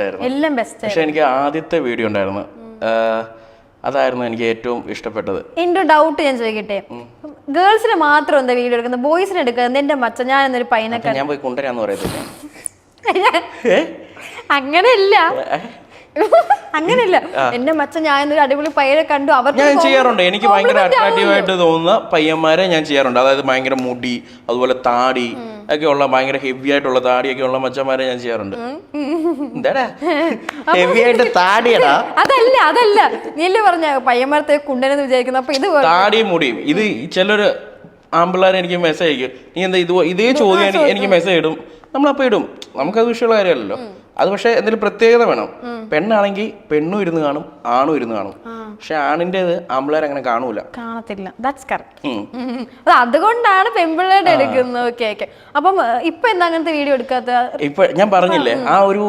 എല്ലാം ബെസ്റ്റ്. പക്ഷെ എനിക്ക് ആദ്യത്തെ വീഡിയോ ഉണ്ടായിരുന്നു, അതായിരുന്നു എനിക്ക് ഏറ്റവും ഇഷ്ടപ്പെട്ടത്. എന്റെ ഡൗട്ട് ഞാൻ ചോദിക്കട്ടെ, ഗേൾസിന് മാത്രം എന്താ വീഡിയോ എടുക്കുന്നത്, ബോയ്സിന് എടുക്കുന്നത്? എന്റെ മച്ച ഞാൻ എന്നൊരു പയ്യനൊക്കെ ഞാൻ പോയി കൊണ്ടുവരാന്ന് പറയത്തില്ല. അങ്ങനെയല്ല, അങ്ങനെയല്ല. എന്റെ മച്ച ഞാൻ എന്നൊരു അടിപൊളി പയ്യനെ കണ്ടു, അവർക്ക് ഞാൻ ചെയ്യാറുണ്ട്. എനിക്ക് ഭയങ്കര അട്രാക്റ്റീവ് ആയിട്ട് തോന്നുന്ന പയ്യന്മാരെ ഞാൻ ചെയ്യാറുണ്ട്. അതായത് ഭയങ്കര മുടി, അതുപോലെ താടി ഒക്കെ ഉള്ള, ഭയങ്കര ഹെവി ആയിട്ടുള്ള താടിയൊക്കെ ഉള്ള മച്ചന്മാരെ ഞാൻ ചെയ്യാറുണ്ട്. എന്താടാ ഹെവി ആയിട്ട് താടിയടാ? അതല്ല നീല്ലേ പറഞ്ഞ പയ്യന്മാരത്തെ കുണ്ടനെന്ന് വിചാരിക്കുന്നു. അപ്പൊ ഇത് താടിയും മുടിയും ഇത് ചിലര് ആമ്പിള്ളേരെ എനിക്ക് മെസ്സേജ് അയക്കും, നീ എന്താ ഇതേ ചോദ്യം എനിക്ക് മെസ്സേജ് ഇടും, നമ്മളപ്പോൾ ഇടും. നമുക്കത് വിഷയമുള്ള കാര്യമല്ലല്ലോ അത്. പക്ഷെ എന്തെങ്കിലും പ്രത്യേകത വേണം. പെണ്ണാണെങ്കിൽ പെണ്ണും ഇരുന്ന് കാണും, ആണും ഇരുന്ന് കാണും. പക്ഷെ ആണിൻ്റെത് ആമ്പിള്ളേർ അങ്ങനെ കാണത്തില്ല. അതുകൊണ്ടാണ് പെൺപിള്ളേരുടെ എടുക്കുന്നത്. ഓക്കെ. അപ്പം ഇപ്പൊ എന്താ അങ്ങനത്തെ വീഡിയോ എടുക്കാത്ത? ഇപ്പൊ ഞാൻ പറഞ്ഞില്ലേ, ആ ഒരു